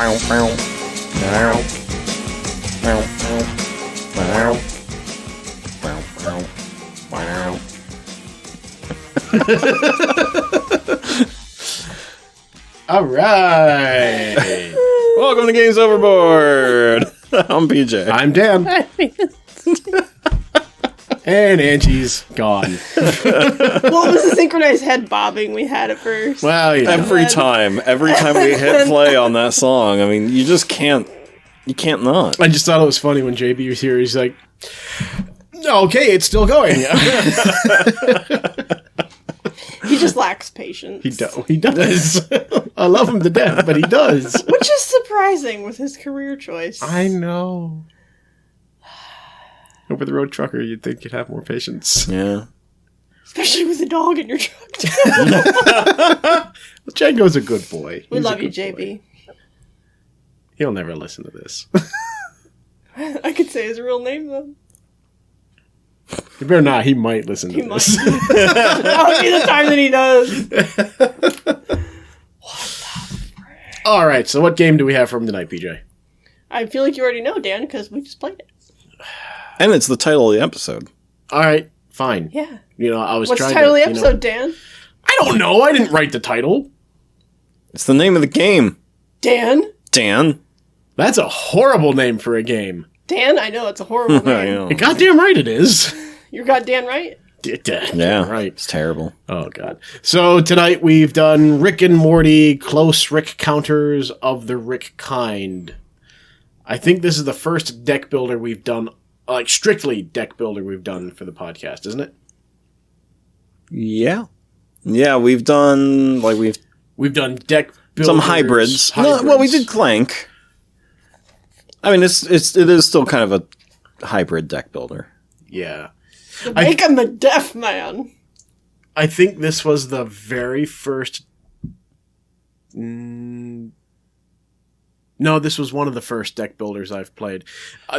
All right. Welcome to Games Overboard. I'm PJ. I'm Dan. And Angie's gone. What was the synchronized head bobbing we had at first? Well, you know. Every time we hit play on that song, I mean, you just can't. You can't not. I just thought it was funny when JB was here. He's like, "Okay, it's still going." He just lacks patience. He does. I love him to death, but he does. Which is surprising with his career choice. I know. Over the road trucker, you'd think you'd have more patience. Yeah. Especially with a dog in your truck. Django's a good boy. We He's a love you, good boy. JB. He'll never listen to this. I could say his real name, though. You better not. He might listen to He this. might. That would be the time that he does. All right, so what game do we have from tonight, PJ? I feel like you already know, Dan, because we just played it. And it's the title of the episode. All right, fine. Yeah. You know, I was What's trying the title to, of the episode, Dan? I don't know. I didn't write the title. It's the name of the game. Dan? Dan. That's a horrible name for a game. Dan? I know, it's a horrible I name. know. You're goddamn right it is. You're goddamn right. Yeah. Right. It's terrible. Oh, God. So tonight we've done Rick and Morty Close Rick Counters of the Rick Kind. I think this is the first deck builder we've done, like strictly deck builder we've done for the podcast, isn't it? Yeah. Yeah, we've done, We've done deck builders. some hybrids. No, well, we did Clank. I mean, it is still kind of a hybrid deck builder. Yeah. Make him the deaf man. I think this was the very first... No, this was one of the first deck builders I've played.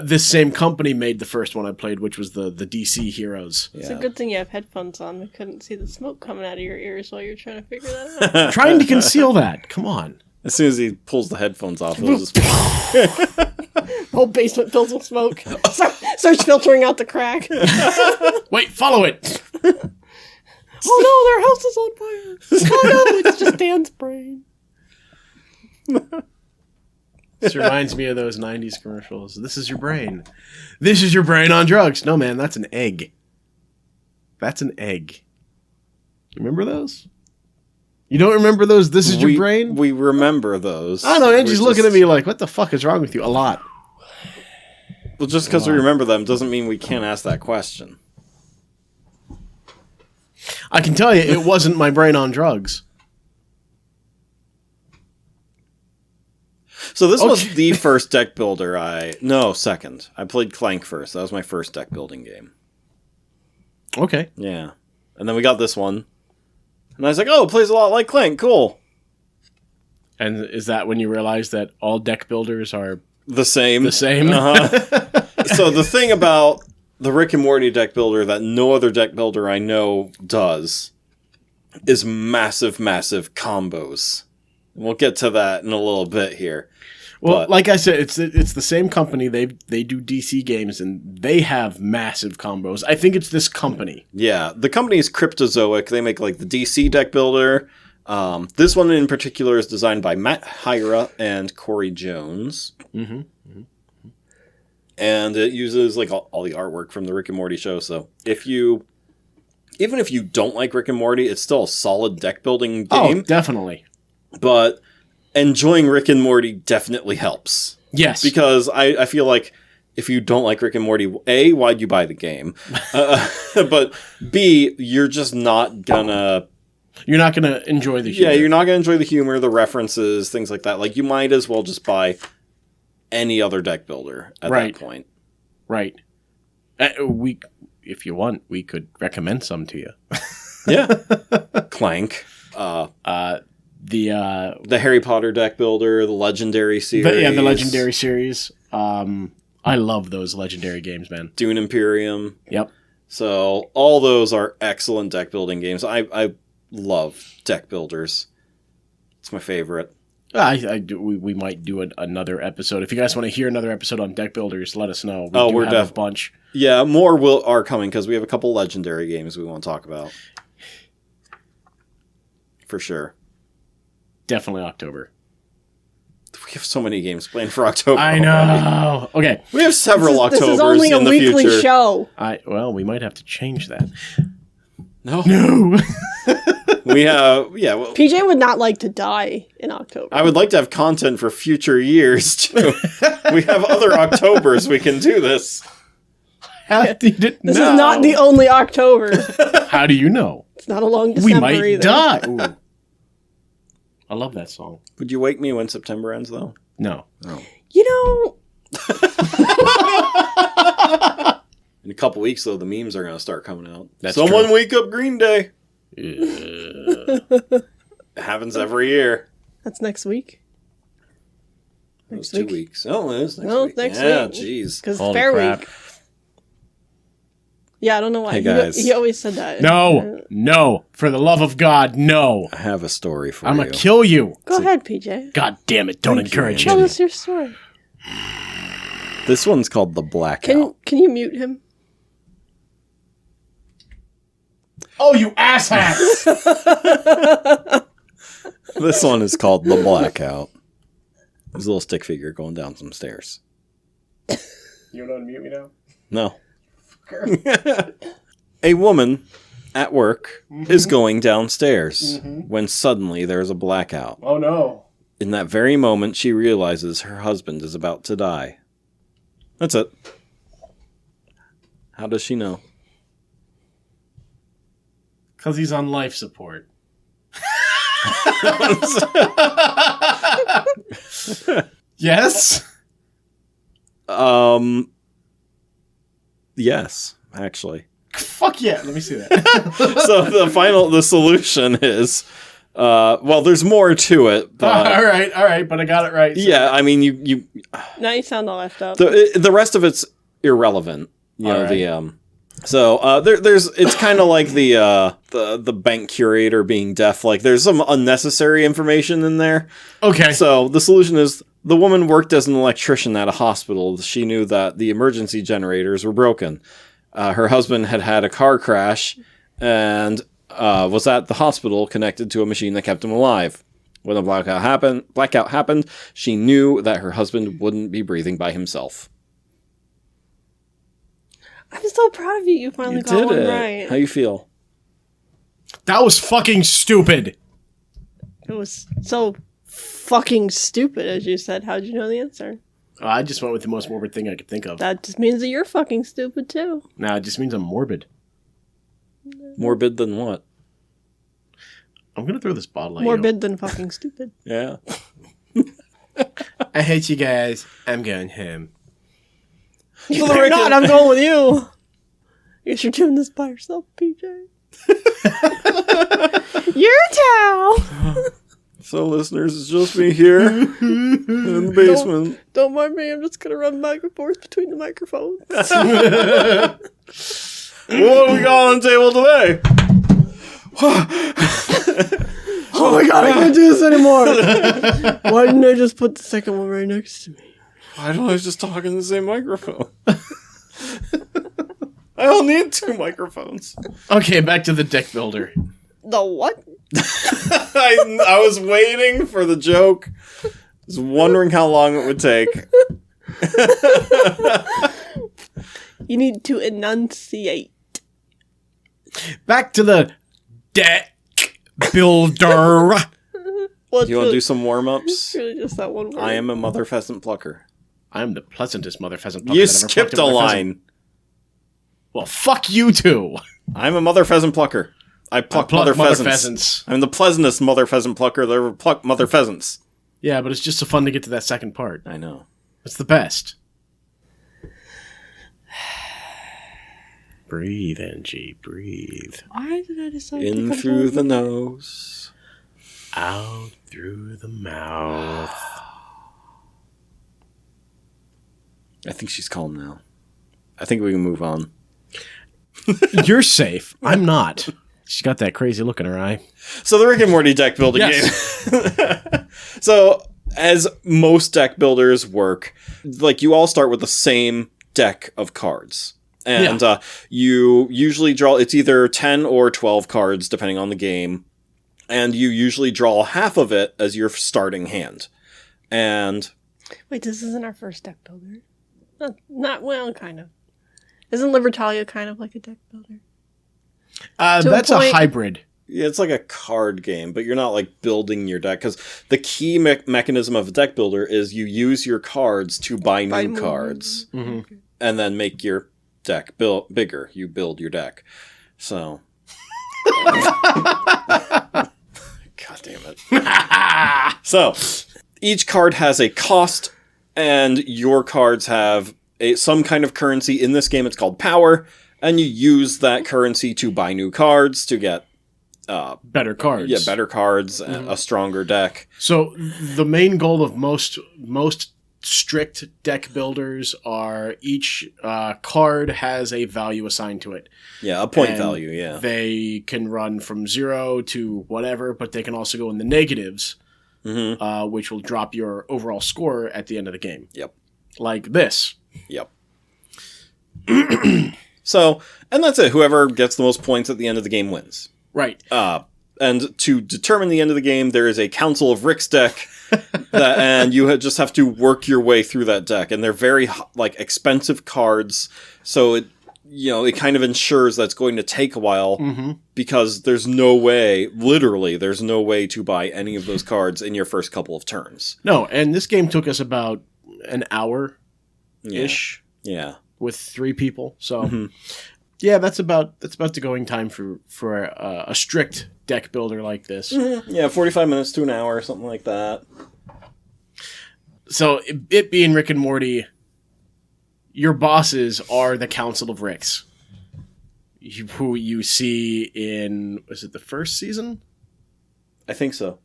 This same company made the first one I played, which was the DC Heroes. It's a good thing you have headphones on. We couldn't see the smoke coming out of your ears while you're trying to figure that out. Trying to conceal that. Come on. As soon as he pulls the headphones off, it'll just... The whole basement fills with smoke. Starts filtering out the crack. Wait, follow it! Oh no, their house is on fire. Oh no, it's just Dan's brain. This reminds me of those 90s commercials. This is your brain. This is your brain on drugs. No, man, that's an egg. That's an egg. Remember those? You don't remember those? This is your brain? We remember those. I don't know, Angie's looking at me like, what the fuck is wrong with you? A lot. Well, just because we remember them doesn't mean we can't ask that question. I can tell you, it wasn't my brain on drugs. So this was the first deck builder second. I played Clank first. That was my first deck building game. Okay. Yeah. And then we got this one. And I was like, oh, it plays a lot like Clank. Cool. And is that when you realize that all deck builders are the same? the same? Uh-huh. So the thing about the Rick and Morty deck builder that no other deck builder I know does is massive, massive combos. We'll get to that in a little bit here. Well, like I said, it's the same company. They do DC games, and they have massive combos. I think it's this company. Yeah, the company is Cryptozoic. They make like the DC deck builder. This one in particular is designed by Matt Hyra and Corey Jones. Mm-hmm. Mm-hmm. And it uses like all the artwork from the Rick and Morty show. So even if you don't like Rick and Morty, it's still a solid deck building game. Oh, definitely. But enjoying Rick and Morty definitely helps. Yes. Because I feel like if you don't like Rick and Morty, A, why'd you buy the game? But B, you're just not gonna... You're not going to enjoy the humor. Yeah, you're not going to enjoy the humor, the references, things like that. Like, you might as well just buy any other deck builder at that point. Right. If you want, we could recommend some to you. Yeah. Clank. The Harry Potter deck builder, the Legendary series. The Legendary series. I love those Legendary games, man. Dune Imperium. Yep. So all those are excellent deck building games. I love deck builders. It's my favorite. We might do another episode. If you guys want to hear another episode on deck builders, let us know. We're have a bunch. Yeah, more are coming because we have a couple legendary games we want to talk about. For sure. Definitely October. We have so many games planned for October. I know. Okay. We have several Octobers This is only a in the weekly future. show. Well, we might have to change that. No. We have, well, PJ would not like to die in October. I would like to have content for future years, too. We have other Octobers we can do this. This is not the only October. How do you know? It's not a long We December might either. die. Ooh. I love that song. Would you wake me when September ends, though? No. Oh. You know... In a couple weeks, though, the memes are going to start coming out. That's Someone true. wake up Green Day. It happens every year. That's next week. It was 2 weeks. Oh, it is next No, week. next yeah, week. jeez. Because Holy Fair crap. Week. Yeah, I don't know why. Hey, guys. He always said that. No. For the love of God, no. I have a story for I'm you. going to kill you. Go ahead, PJ. God damn it. Don't encourage Tell him. us your story. This one's called The Blackout. Can you mute him? Oh, you asshat. This one is called The Blackout. There's a little stick figure going down some stairs. You want to unmute me now? No. A woman at work is going downstairs when suddenly there's a blackout. Oh, no. In that very moment, she realizes her husband is about to die. That's it. How does she know? Because he's on life support. Yes? Yes, actually. Fuck yeah. Let me see that. So the solution is, there's more to it, but all right, but I got it right. So. yeah, I mean, you Now you sound all left up. the rest of it's irrelevant. You know, right. there's it's kind of like the bank curator being deaf. Like there's some unnecessary information in there. Okay. So the solution is the woman worked as an electrician at a hospital. She knew that the emergency generators were broken. Her husband had a car crash and was at the hospital connected to a machine that kept him alive. When the blackout happened, she knew that her husband wouldn't be breathing by himself. I'm so proud of you. You finally You got did one it. right. How you feel? That was fucking stupid. It was so fucking stupid, as you said. How'd you know the answer? I just went with the most morbid thing I could think of. That just means that you're fucking stupid, too. Nah, it just means I'm morbid. Morbid than what? I'm going to throw this bottle at Morbid than fucking stupid. Yeah. I hate you guys. I'm going home. You better not. I'm going with you. I guess you're doing this by yourself, PJ. Your towel. So, listeners, it's just me here in the basement. Don't mind me. I'm just going to run back and forth between the microphones. What do we got on the table today? Oh my god, I can't do this anymore. Why didn't I just put the second one right next to me? Why don't I just talk in the same microphone? I don't need 2 microphones. Okay, back to the deck builder. The what? I was waiting for the joke. I was wondering how long it would take. You need to enunciate. Back to the deck builder. Well, Do you want to do some warm-ups? It's really just that one word. I am a mother pheasant plucker. I am the pleasantest mother pheasant plucker You that ever skipped plucked a mother line. pheasant. Well, fuck you two. I'm a mother pheasant plucker. I pluck mother pheasants. I'm the pleasantest mother pheasant plucker that ever plucked mother pheasants. Yeah, but it's just so fun to get to that second part. I know. It's the best. Breathe, Angie, breathe. Why did I decide In to come through down the here? nose. Out through the mouth. I think she's calm now. I think we can move on. You're safe. I'm not. She's got that crazy look in her eye. So the Rick and Morty deck building Yes. game. So, as most deck builders work, like, you all start with the same deck of cards. And you usually draw, it's either 10 or 12 cards, depending on the game. And you usually draw half of it as your starting hand. And... Wait, this isn't our first deck builder? Well, kind of. Isn't Libertalia kind of like a deck builder? That's a hybrid. Yeah, it's like a card game, but you're not like building your deck, because the key mechanism of a deck builder is you use your cards to buy new cards, and then make your deck bigger. You build your deck. So, God damn it! So, each card has a cost, and your cards have some kind of currency. In this game, it's called power, and you use that currency to buy new cards to get better cards. Yeah, better cards, and a stronger deck. So the main goal of most strict deck builders are each card has a value assigned to it. Yeah, a point value, yeah. They can run from 0 to whatever, but they can also go in the negatives, which will drop your overall score at the end of the game. Yep. Like this. Yep. So, and that's it. Whoever gets the most points at the end of the game wins. Right. And to determine the end of the game, there is a Council of Rick's deck, and you just have to work your way through that deck. And they're very expensive cards, so it kind of ensures that it's going to take a while, because there's no way, literally, there's no way to buy any of those cards in your first couple of turns. No, and this game took us about an hour-ish. Yeah. With 3 people, so. Yeah, that's about the going time for a strict deck builder like this. Yeah, 45 minutes to an hour, something like that. So, it being Rick and Morty, your bosses are the Council of Ricks, who you see in, was it the first season? I think so.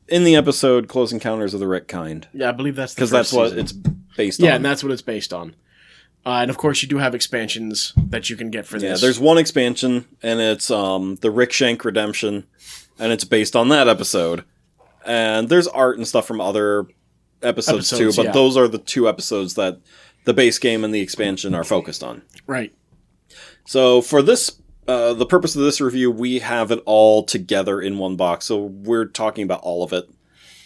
In the episode Close Encounters of the Rick Kind. Yeah, I believe that's the first first season. season. Because that's what it's based on. Yeah, and that's what it's based on. And of course, you do have expansions that you can get for this. Yeah, there's one expansion, and it's the Rick Shank Redemption, and it's based on that episode. And there's art and stuff from other episodes too, but those are the 2 episodes that the base game and the expansion are focused on. Right. So for this, the purpose of this review, we have it all together in one box. So we're talking about all of it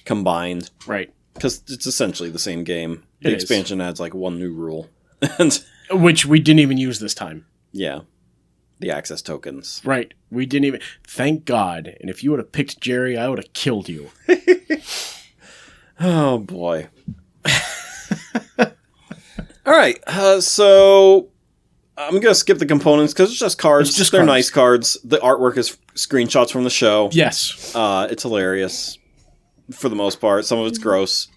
combined. Right. Because it's essentially the same game. The It expansion adds like one new rule. And which we didn't even use this time. Yeah. The access tokens. Right. We didn't even... Thank God. And if you would have picked Jerry, I would have killed you. Oh, boy. All right. So I'm going to skip the components because it's just cards. They're cards. Nice cards. The artwork is screenshots from the show. Yes. It's hilarious for the most part. Some of it's gross.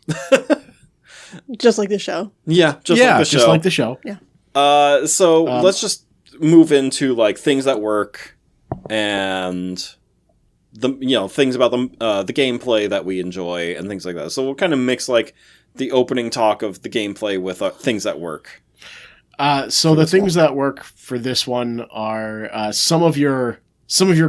Just like the show. Yeah, just like the show. Yeah. So let's just move into like things that work and the things about the gameplay that we enjoy and things like that. So we'll kind of mix like the opening talk of the gameplay with things that work. So the things that work for this one are some of your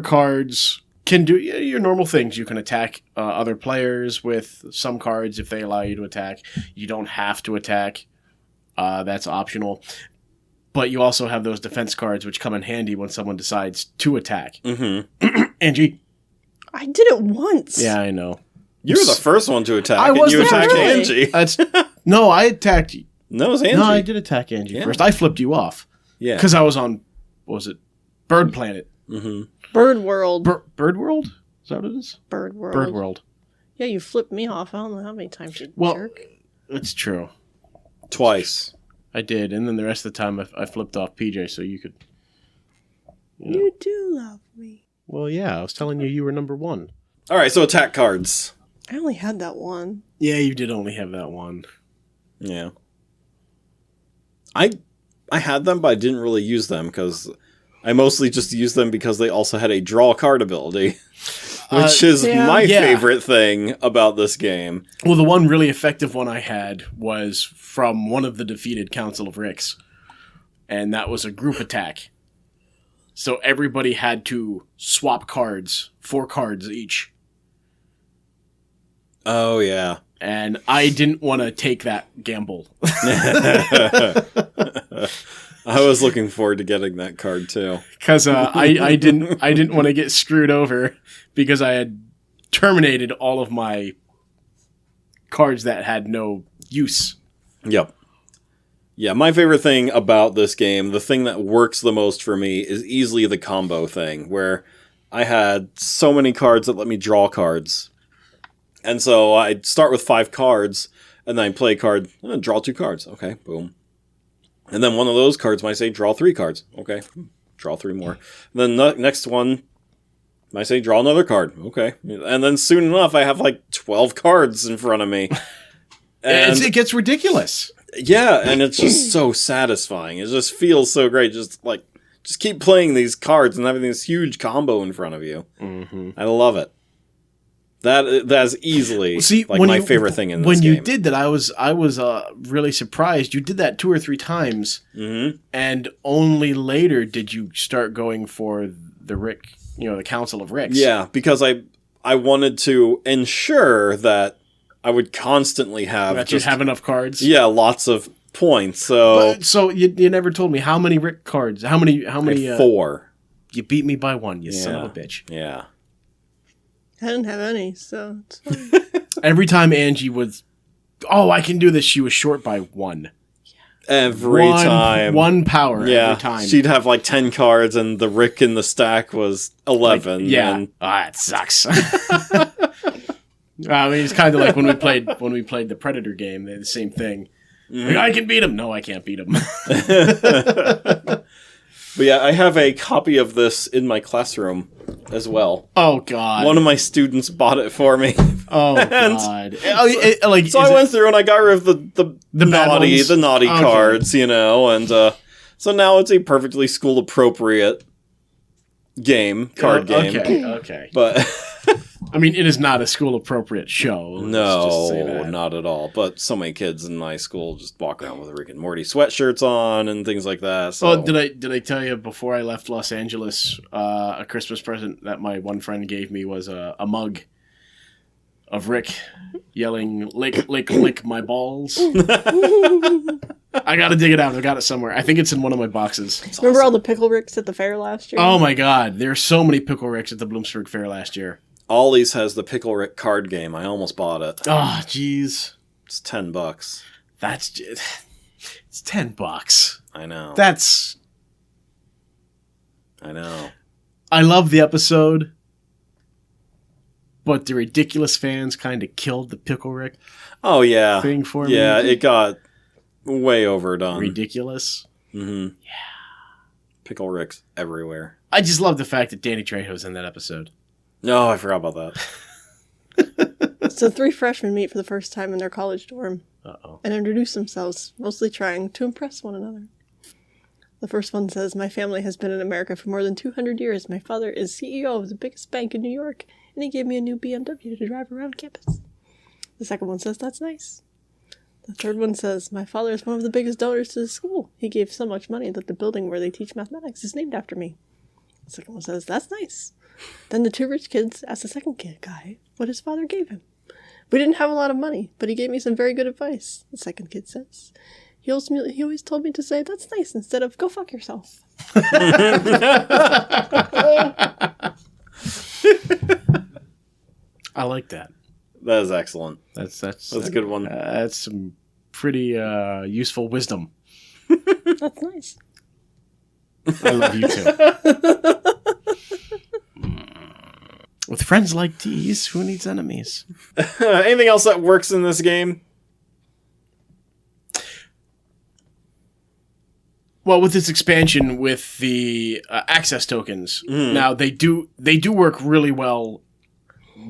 cards can do your normal things. You can attack other players with some cards if they allow you to attack. You don't have to attack. That's optional. But you also have those defense cards which come in handy when someone decides to attack. Angie? I did it once. Yeah, I know. You were the first one to attack. I was and you the attacked first one. Angie. No, I attacked you. No, it was Angie. No, I did attack Angie first. I flipped you off. Yeah. Because I was on, what was it? Bird Planet. Bird World. Bird World? Is that what it is? Bird World. Bird World. Yeah, you flipped me off. I don't know how many times you jerk. It's true. Twice. I did, and then the rest of the time I flipped off PJ so you could... You do love me. Well, yeah, I was telling you were number 1. All right, so attack cards. I only had that one. Yeah, you did only have that one. Yeah. I had them, but I didn't really use them because I mostly just used them because they also had a draw card ability, which is my favorite thing about this game. Well, the one really effective one I had was from one of the defeated Council of Ricks, and that was a group attack. So everybody had to swap cards, 4 cards each. Oh, yeah. And I didn't want to take that gamble. I was looking forward to getting that card, too. Because I didn't want to get screwed over because I had terminated all of my cards that had no use. Yep. Yeah, my favorite thing about this game, the thing that works the most for me, is easily the combo thing, where I had so many cards that let me draw cards. And so I'd start with 5 cards, and then I'd play a card, draw 2 cards. Okay, boom. And then one of those cards might say, draw 3 cards. Okay, draw 3 more. And then the next one might say, draw another card. Okay. And then soon enough, I have like 12 cards in front of me. And it gets ridiculous. yeah, and it's just so satisfying. It just feels so great. Just keep playing these cards and having this huge combo in front of you. Mm-hmm. I love it. That's easily my favorite thing in this game. When you did that, I was really surprised. You did that 2 or 3 times, and only later did you start going for the Rick, the Council of Ricks. Yeah, because I wanted to ensure that I would constantly have that you have enough cards. Yeah, lots of points. So you never told me how many Rick cards. How many? 4. You beat me by 1. You son of a bitch. Yeah. I didn't have any, so it's fine. Every time Angie was, I can do this, she was short by 1. Every time. 1 power every time. She'd have like 10 cards and the Rick in the stack was 11. It sucks. I mean, it's kind of like when we played the Predator game, they had the same thing. Like, I can beat him. No, I can't beat him. But yeah, I have a copy of this in my classroom as well. Oh, God. One of my students bought it for me. Oh, God. So I went through and I got rid of the naughty cards, and so now it's a perfectly school-appropriate card game. Okay. But I mean, it is not a school-appropriate show. No, not at all. But so many kids in my school just walk around with Rick and Morty sweatshirts on and things like that. So. Oh, did I tell you before I left Los Angeles, a Christmas present that my one friend gave me was a mug of Rick yelling, lick, lick, lick my balls. I gotta dig it out. I got it somewhere. I think it's in one of my boxes. Remember all the Pickle Ricks at the fair last year? Oh my God. There are so many Pickle Ricks at the Bloomsburg Fair last year. Ollie's has the Pickle Rick card game. I almost bought it. Oh, jeez. It's $10. It's $10. I know. I know. I love the episode, but the ridiculous fans kind of killed the Pickle Rick. Oh yeah. Thing for me. Yeah, it got way overdone. Ridiculous. Mm-hmm. Yeah. Pickle Ricks everywhere. I just love the fact that Danny Trejo's in that episode. No, I forgot about that. So 3 freshmen meet for the first time in their college dorm. Uh-oh. And introduce themselves, mostly trying to impress one another. The first one says, "My family has been in America for more than 200 years. My father is CEO of the biggest bank in New York, and he gave me a new BMW to drive around campus." The second one says, "That's nice." The third one says, "My father is one of the biggest donors to the school. He gave so much money that the building where they teach mathematics is named after me." The second one says, "That's nice." Then the 2 rich kids asked the second guy what his father gave him. "We didn't have a lot of money, but he gave me some very good advice." The second kid says, He always told me to say, "That's nice," instead of "Go fuck yourself." I like that. That is excellent. That's a good one. That's some pretty useful wisdom. That's nice. I love you too. With friends like these, who needs enemies? Anything else that works in this game? Well, with this expansion with the access tokens, now they do work really well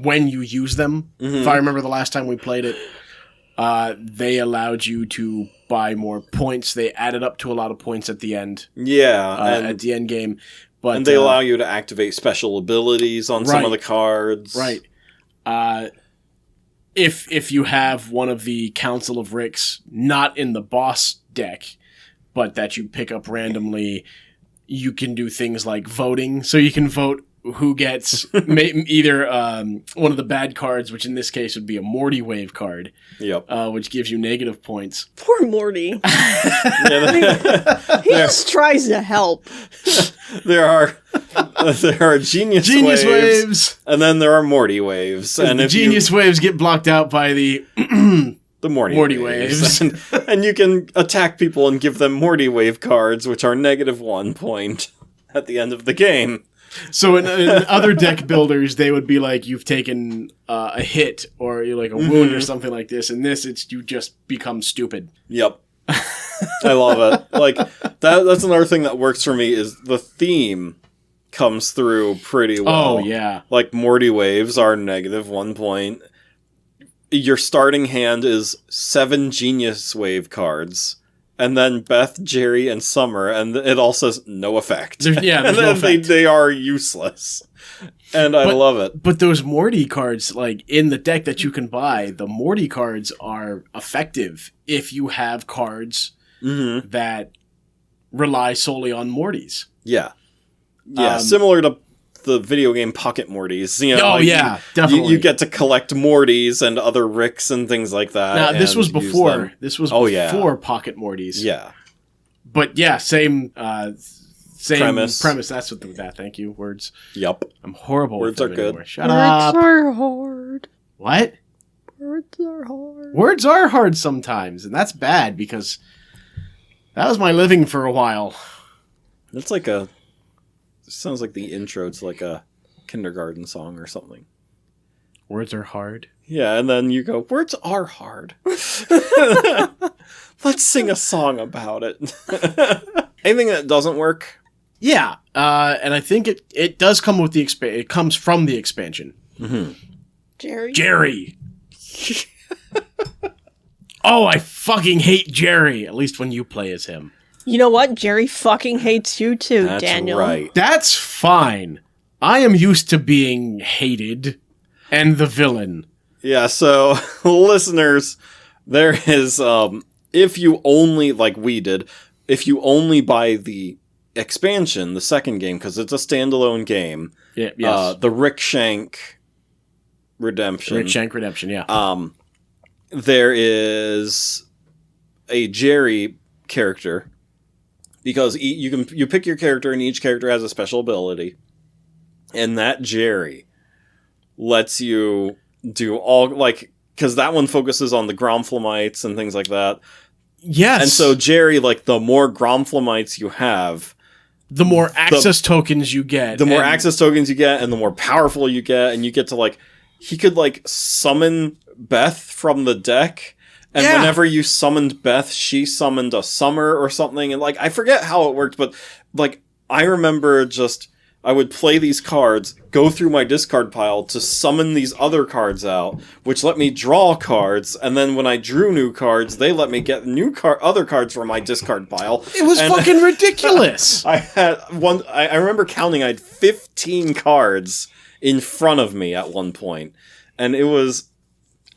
when you use them. If I remember the last time we played it, they allowed you to buy more points. They added up to a lot of points at the end. Yeah, at the end game. But and they allow you to activate special abilities on some of the cards. Right. If you have one of the Council of Ricks not in the boss deck, but that you pick up randomly, you can do things like voting. So you can vote who gets either one of the bad cards, which in this case would be a Morty wave card, Yep. which gives you negative points. Poor Morty. He just tries to help. There are genius waves, and then there are Morty waves. And the genius waves get blocked out by the Morty waves. And you can attack people and give them Morty wave cards, which are -1 point at the end of the game. So in other deck builders, they would be like, you've taken a hit or you're like a wound or something like this. In this, it's you just become stupid. Yep. I love it. Like that's another thing that works for me is the theme comes through pretty well. Oh, yeah. Like Morty waves are -1 point. Your starting hand is 7 genius wave cards. And then Beth, Jerry, and Summer, and it all says no effect. There's no effect. They are useless. And I love it. But those Morty cards, like, in the deck that you can buy, the Morty cards are effective if you have cards that rely solely on Mortys. Yeah. Yeah, similar to the video game Pocket Mortys. You know, definitely. You get to collect Mortys and other Ricks and things like that. Now, this was before. This was before Pocket Mortys. Yeah. But yeah, same premise. That's what that. Thank you. Words. Yep. I'm horrible. Words with are good. Anymore. Shut up. Words are hard. What? Words are hard. Words are hard sometimes, and that's bad because that was my living for a while. That's like sounds like the intro to like a kindergarten song or something. Words are hard. Yeah, and then you go, words are hard. Let's sing a song about it. Anything that doesn't work? Yeah, and I think it does come with the it comes from the expansion. Mm-hmm. Jerry. Oh, I fucking hate Jerry. At least when you play as him. You know what? Jerry fucking hates you too, That's Daniel. Right. That's fine. I am used to being hated and the villain. Yeah, so listeners, there is if you only like we did, if you only buy the expansion, the second game, because it's a standalone game. Yeah, yes. The Rick Shank Redemption. Rick Shank Redemption, yeah. There is a Jerry character. Because you pick your character, and each character has a special ability, and that Jerry lets you do all because that one focuses on the Gromflamites and things like that. Yes, and so Jerry, like the more Gromflamites you have, the more access tokens you get. The more access tokens you get, and the more powerful you get, and you get to he could summon Beth from the deck. And whenever you summoned Beth, she summoned a Summer or something. And I forget how it worked, but I remember I would play these cards, go through my discard pile to summon these other cards out, which let me draw cards. And then when I drew new cards, they let me get other cards from my discard pile. It was fucking ridiculous. I had I remember counting, I had 15 cards in front of me at one point. And it was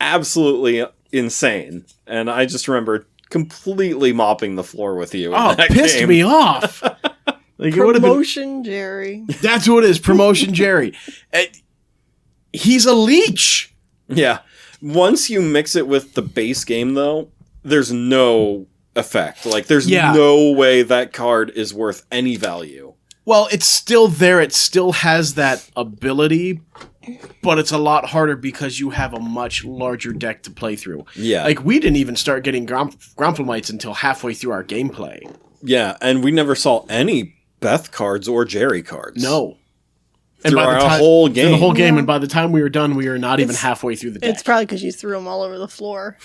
absolutely insane, and I just remember completely mopping the floor with you. Oh, it pissed me off. Promotion Jerry. That's what it is. Promotion Jerry. He's a leech. Yeah. Once you mix it with the base game, though, there's no effect. There's no way that card is worth any value. Well, it's still there. It still has that ability, but it's a lot harder because you have a much larger deck to play through. Yeah. We didn't even start getting Gromflamites until halfway through our gameplay. Yeah, and we never saw any Beth cards or Jerry cards. No. And through our whole game. Through the whole game, and by the time we were done, we were not even halfway through the deck. It's probably because you threw them all over the floor.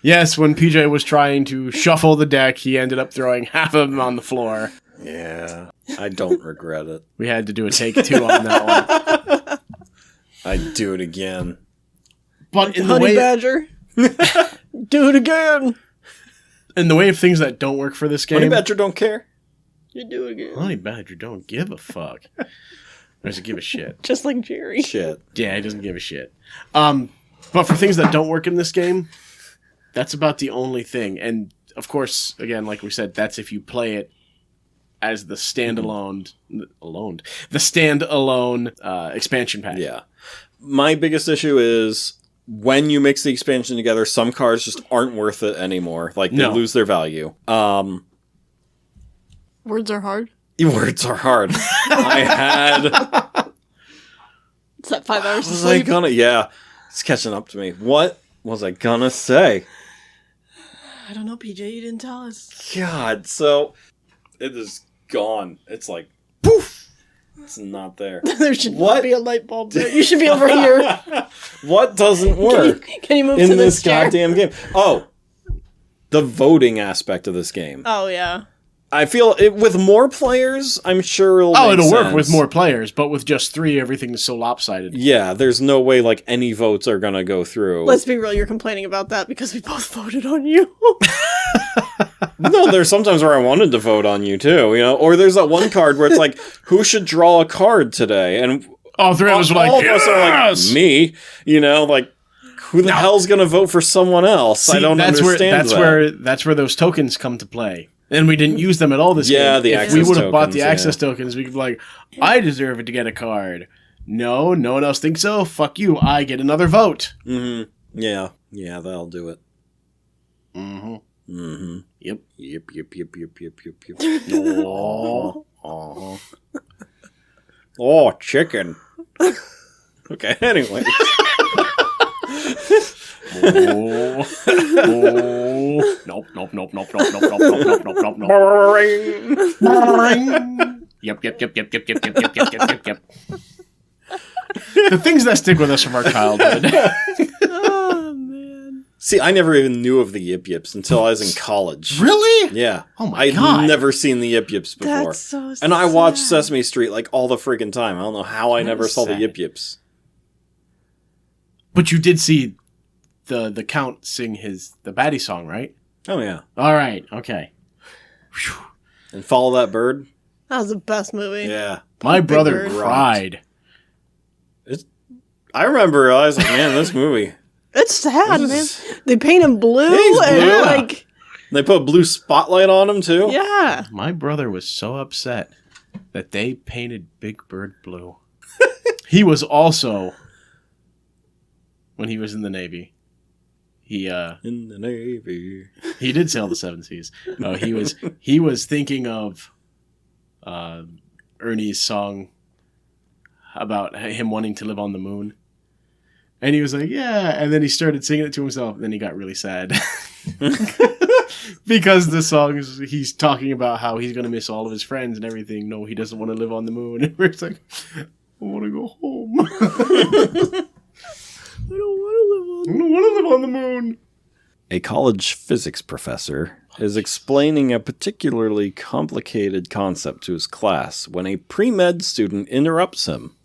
Yes, when PJ was trying to shuffle the deck, he ended up throwing half of them on the floor. Yeah, I don't regret it. We had to do a take 2 on that one. I'd do it again. But in Honey Badger, do it again. In the way of things that don't work for this game, Honey Badger don't care. You do it again. Honey Badger don't give a fuck. Doesn't give a shit. Just like Jerry. Shit. Yeah, he doesn't give a shit. But for things that don't work in this game, that's about the only thing. And of course, again, like we said, that's if you play it as the standalone expansion pack. Yeah. My biggest issue is when you mix the expansion together, some cards just aren't worth it anymore. Like, they lose their value. Words are hard. Words are hard. I had... It's that 5 hours of was sleep. I gonna... Yeah. It's catching up to me. What was I gonna say? I don't know, PJ. You didn't tell us. God, so... It is gone. It's like... Poof! It's not there. There should not be a light bulb there. You should be over here. What doesn't work Can you move in to this chair? goddamn game? Oh, the voting aspect of this game. Oh, yeah. I feel it with more players. I'm sure it'll. It'll make work sense. with more players, but with just 3, everything is so lopsided. Yeah, there's no way like any votes are gonna go through. Let's be real. You're complaining about that because we both voted on you. No, there's sometimes where I wanted to vote on you too. You know, or there's that one card where it's like, who should draw a card today? And All 3 of us were like, all of us are like me. You know, like. Who the hell's going to vote for someone else? See, I don't understand that's where those tokens come to play. And we didn't use them at all this game. Yeah, the if access we would have bought the tokens, access tokens, we could be like, I deserve it to get a card. No, no one else thinks so. Fuck you. I get another vote. Mm-hmm. Yeah, that'll do it. Mm-hmm. Mm-hmm. Yep. Yep. Oh. Uh-huh. Oh, chicken. Okay, anyway. Oh. Nope. Yep. The things that stick with us from our childhood. Oh, man. See, I never even knew of the Yip Yips until I was in college. Really? Yeah. Oh my God. I'd never seen the Yip Yips before. That's so sad. And I watched Sesame Street like all the friggin' time. I don't know how I never That's saw the sad. Yip Yips. But you did see the Count sing the baddie song, right? Oh, yeah. All right. Okay. And Follow That Bird? That was the best movie. Yeah. My Big brother Bird. cried. I remember, I was like, man, this movie. It's sad, This man. is- They paint him blue. He's and blue. like, They put a blue spotlight on him, too? yeah. My brother was so upset that they painted Big Bird blue. He was also, when he was in the Navy, In the Navy. he did sail the 7 seas. No, he was thinking of Ernie's song about him wanting to live on the moon. And he was like, yeah. And then he started singing it to himself. And then he got really sad. Because the song he's talking about how he's going to miss all of his friends and everything. No, he doesn't want to live on the moon. And it's like, I want to go home. I don't want to live on the moon. A college physics professor is explaining a particularly complicated concept to his class when a pre-med student interrupts him.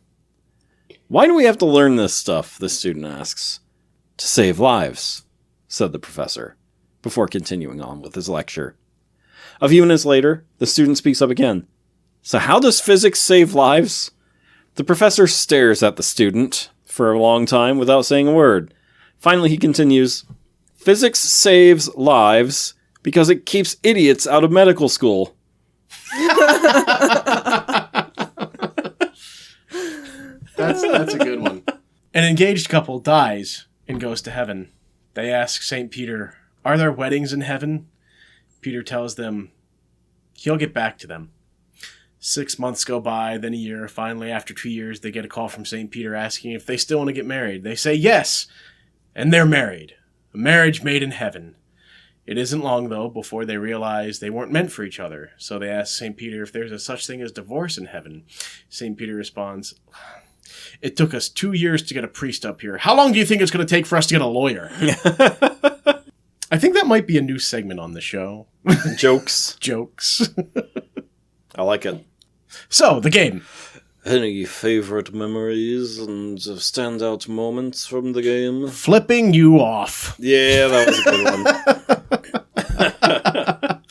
Why do we have to learn this stuff? The student asks. To save lives, said the professor, before continuing on with his lecture. A few minutes later, the student speaks up again. So how does physics save lives? The professor stares at the student for a long time without saying a word. Finally, he continues, physics saves lives because it keeps idiots out of medical school. That's a good one. An engaged couple dies and goes to heaven. They ask St. Peter, are there weddings in heaven? Peter tells them he'll get back to them. 6 months go by, then a year. Finally, after 2 years, they get a call from St. Peter asking if they still want to get married. They say yes, and they're married. A marriage made in heaven. It isn't long, though, before they realize they weren't meant for each other. So they ask St. Peter if there's a such thing as divorce in heaven. St. Peter responds, it took us 2 years to get a priest up here. How long do you think it's going to take for us to get a lawyer? I think that might be a new segment on the show. Jokes. Jokes. I like it. So, the game. Any favorite memories and standout moments from the game? Flipping you off. Yeah, that was a good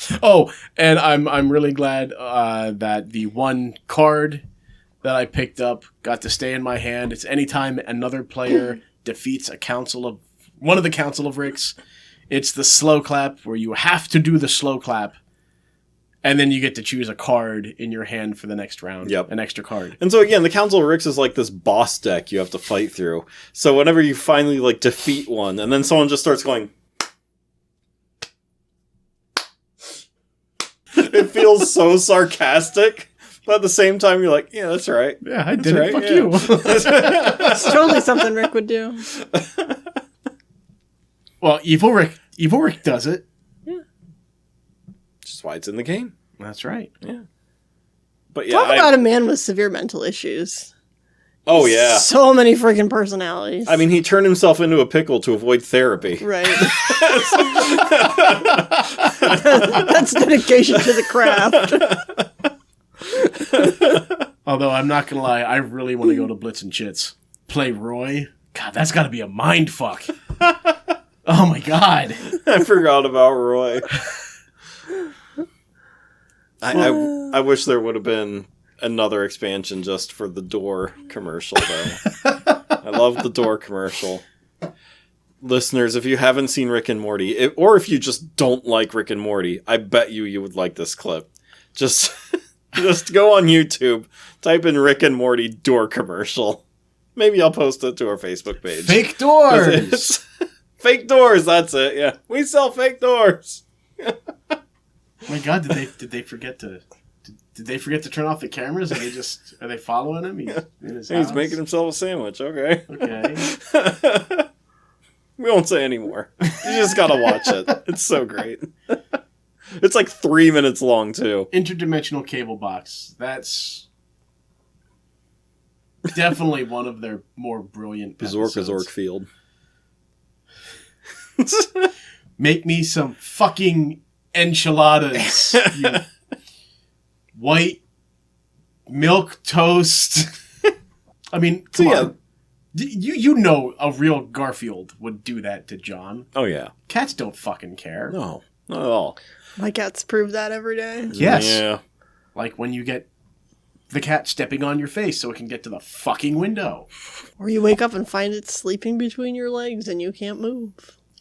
one. Oh, and I'm really glad that the one card that I picked up got to stay in my hand. It's anytime another player defeats one of the Council of Ricks. It's the slow clap where you have to do the slow clap And then you get to choose a card in your hand for the next round. Yep. An extra card. And so again, the Council of Ricks is like this boss deck you have to fight through. So whenever you finally like defeat one, and then someone just starts going, it feels so sarcastic, but at the same time you're like, yeah, that's right. Yeah, I did That's it. right, Fuck yeah. you. It's totally something Rick would do. Well, Evil Rick does it. Which is why it's in the game. That's right. Yeah. But yeah, Talk about a man with severe mental issues. oh yeah. So many freaking personalities. I mean, he turned himself into a pickle to avoid therapy. Right. That's dedication to the craft. Although I'm not gonna lie, I really want to go to Blitz and Chits. Play Roy. God, that's got to be a mind fuck. Oh my god. I forgot about Roy. I wish there would have been another expansion just for the door commercial, though. I love the door commercial. Listeners, if you haven't seen Rick and Morty, or if you just don't like Rick and Morty, I bet you would like this clip. Just go on YouTube, type in Rick and Morty door commercial. Maybe I'll post it to our Facebook page. Fake doors. Fake doors, that's it, yeah. We sell fake doors. Oh my god, did they forget to turn off the cameras? Are they following him? He's in his house? He's making himself a sandwich, okay. Okay. We won't say any more. You just gotta watch it. It's so great. It's like 3 minutes long, too. Interdimensional cable box. That's definitely one of their more brilliant episodes. Zork Field. Make me some fucking enchiladas. You white milk toast. I mean, come on. You know a real Garfield would do that to John. Oh, yeah. Cats don't fucking care. No, not at all. My cats prove that every day. Yes. Yeah. Like when you get the cat stepping on your face so it can get to the fucking window. Or you wake up and find it sleeping between your legs and you can't move.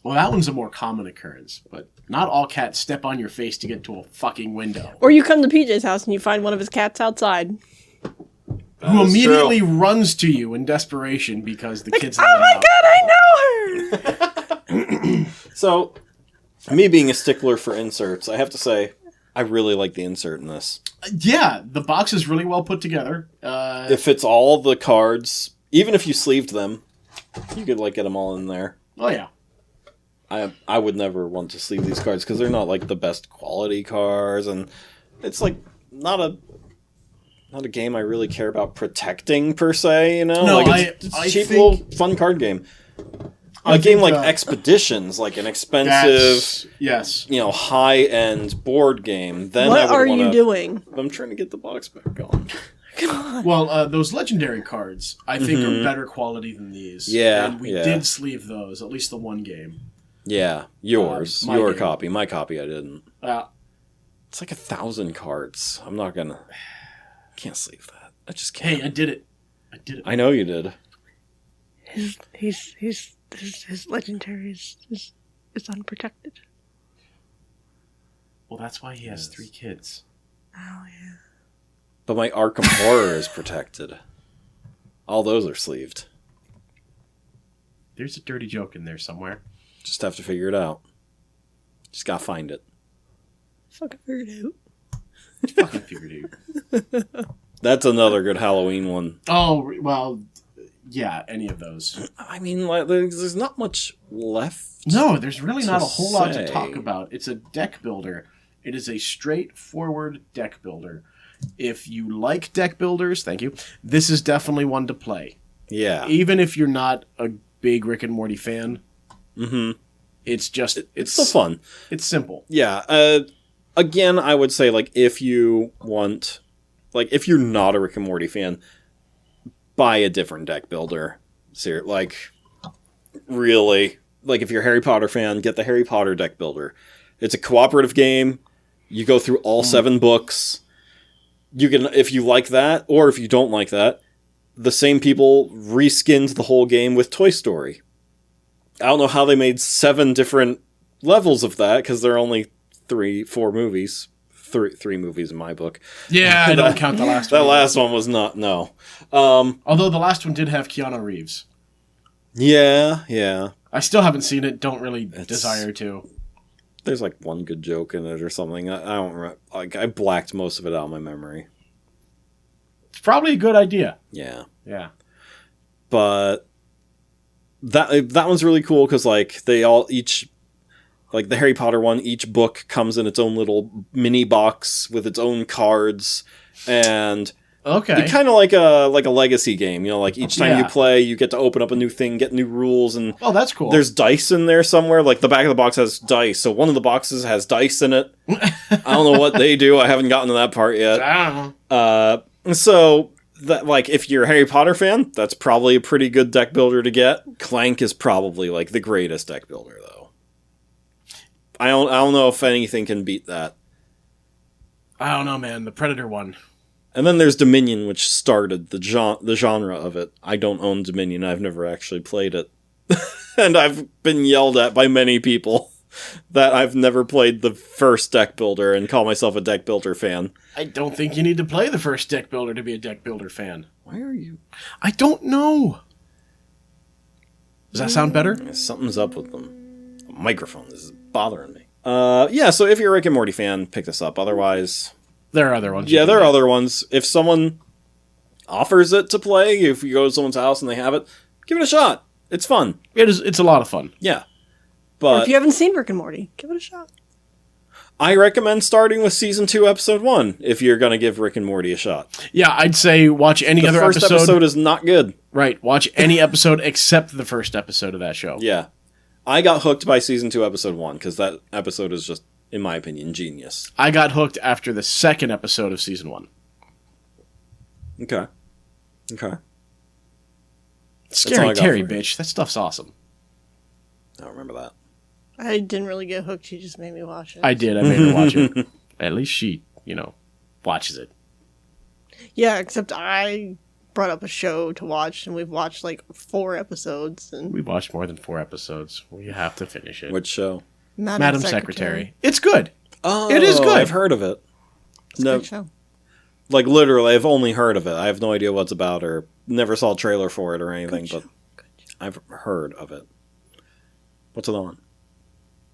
Well, that one's a more common occurrence, but not all cats step on your face to get to a fucking window. Or you come to PJ's house and you find one of his cats outside. Who immediately runs to you in desperation because the kid's not Oh my out. god, I know her! So, me being a stickler for inserts, I have to say, I really like the insert in this. Yeah, the box is really well put together. It fits all the cards. Even if you sleeved them, you could like get them all in there. Oh yeah. I would never want to sleeve these cards because they're not like the best quality cards, and it's like not a game I really care about protecting per se. You know, No, like it's I a cheap think- little fun card game. A game like Expeditions, like an expensive, yes. high end board game. Then What I would are wanna, you doing? I'm trying to get the box back on. Well, those legendary cards, I think, are better quality than these. Yeah, and we yeah. did sleeve those, at least the one game. Yeah, yours, my your game. copy. My copy, I didn't. Uh, It's like 1,000 cards. I'm not gonna. Can't sleeve that. I just can't. hey, I did it. I know you did. His legendary is unprotected. Well, that's why he has 3 kids. Oh yeah. But my Arkham Horror is protected. All those are sleeved. There's a dirty joke in there somewhere. Just have to figure it out. Just gotta find it. Fucking figured it out. Fucking figured it. That's another good Halloween one. Oh, well, yeah, any of those. I mean, like, there's not much left. No, there's really not a to whole lot to say. talk about. It's a deck builder. It is a straightforward deck builder. If you like deck builders, thank you, this is definitely one to play. Yeah. Even if you're not a big Rick and Morty fan, Mm-hmm. it's just... It's still fun. It's simple. Yeah. Again, I would say, like, if you want... Like, if you're not a Rick and Morty fan, buy a different deck builder. Like, really. Like, if you're a Harry Potter fan, get the Harry Potter deck builder. It's a cooperative game. You go through all 7 books. You can, if you like that, or if you don't like that, the same people reskinned the whole game with Toy Story. I don't know how they made 7 different levels of that, because there are only 3-4 movies. three movies in my book. Yeah, I don't count the last That one. last one was not, no. Although the last one did have Keanu Reeves. Yeah. I still haven't seen it. Don't really desire to. There's like one good joke in it or something. I don't remember. Like, I blacked most of it out of my memory. It's probably a good idea. Yeah. But that one's really cool because like like the Harry Potter one, each book comes in its own little mini box with its own cards, and it's kind of like a legacy game. You know, like each time you play, you get to open up a new thing, get new rules, and that's cool. There's dice in there somewhere. Like the back of the box has dice, so one of the boxes has dice in it. I don't know what they do. I haven't gotten to that part yet. I don't know. So that, like, if you're a Harry Potter fan, that's probably a pretty good deck builder to get. Clank is probably like the greatest deck builder, though. I don't know if anything can beat that. I don't know, man. The Predator one. And then there's Dominion, which started the genre of it. I don't own Dominion. I've never actually played it. And I've been yelled at by many people that I've never played the first deck builder and call myself a deck builder fan. I don't think you need to play the first deck builder to be a deck builder fan. Why are you? I don't know. Does that sound better? Something's up with them. The microphone is bothering me. Yeah, so if you're a Rick and Morty fan, pick this up. Otherwise... There are other ones. Yeah, there are other ones. If someone offers it to play, if you go to someone's house and they have it, give it a shot. It's fun. It's a lot of fun. Yeah. Or But if you haven't seen Rick and Morty, give it a shot. I recommend starting with Season 2, Episode 1, if you're going to give Rick and Morty a shot. Yeah, I'd say watch any The other first episode is not good. Right, watch any episode except the first episode of that show. Yeah. I got hooked by Season 2, Episode 1, because that episode is just, in my opinion, genius. I got hooked after the second episode of Season 1. Okay. Scary Terry, bitch. That stuff's awesome. I don't remember that. I didn't really get hooked. She just made me watch it. I did. I made her watch it. At least she, watches it. Yeah, except I brought up a show to watch, and we've watched like 4 episodes. And We watched more than 4 episodes. We have to finish it. Which show? Madam Secretary. It's good. Oh, It is good. I've heard of it. It's a good show. Like, literally, I've only heard of it. I have no idea what it's about, or never saw a trailer for it or anything, but I've heard of it. What's it on?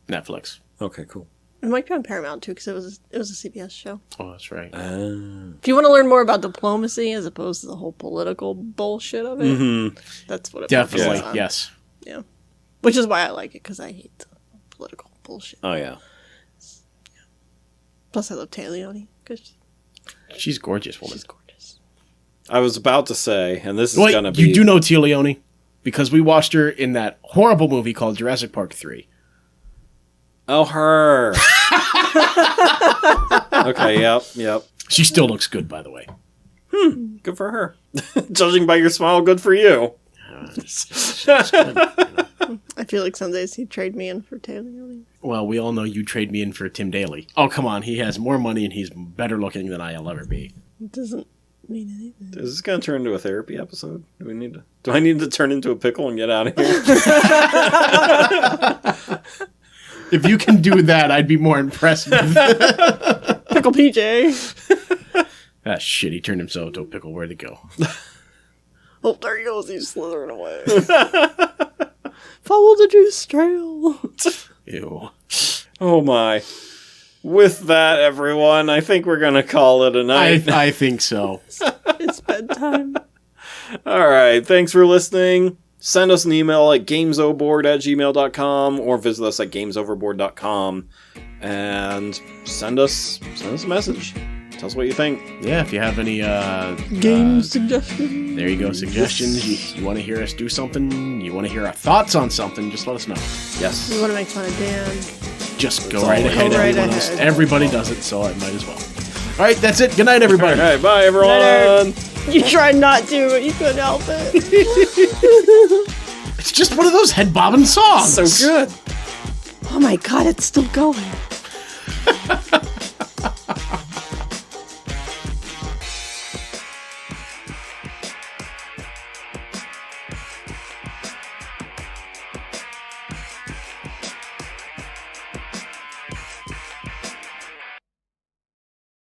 Netflix. Okay, cool. It might be on Paramount too, because it was a CBS show. Oh, that's right. If you want to learn more about diplomacy as opposed to the whole political bullshit of it, that's what it Definitely, focuses on. yes. Yeah, which is why I like it, because I hate the political bullshit. Oh, yeah. Plus, I love Taylor Leone because She's a gorgeous woman. she's gorgeous. I was about to say, and this is Wait, going to be... you do know Tia Leone? Because we watched her in that horrible movie called Jurassic Park 3. Oh, her. Okay, yep. She still looks good, by the way. Good for her. Judging by your smile, good for you. I feel like some days he'd trade me in for Taylor Leone. Well, we all know you trade me in for Tim Daly. Oh, come on. He has more money and he's better looking than I'll ever be. It doesn't mean anything. Is this going to turn into a therapy episode? Do I need to turn into a pickle and get out of here? If you can do that, I'd be more impressed with Pickle PJ. Ah, shit, he turned himself into a pickle. Where'd it go? Oh, there he goes. He's slithering away. Follow the juice trail. Ew. Oh, my. With that, everyone, I think we're going to call it a night. I think so. It's bedtime. All right. Thanks for listening. Send us an email at gamesoverboard@gmail.com or visit us at gamesoverboard.com and send us a message. Tell us what you think. Yeah, if you have any Game suggestions. there you go, suggestions. You want to hear us do something, you want to hear our thoughts on something, just let us know. Yes. You want to make fun of Dan? Just go That's right all. ahead. Go right Everyone else- ahead. Everybody does it, so I might as well. All right, that's it. Good night, everybody. All right. Bye, everyone. You tried not to, but you couldn't help it. It's just one of those head bobbing songs. So good. Oh my god, it's still going.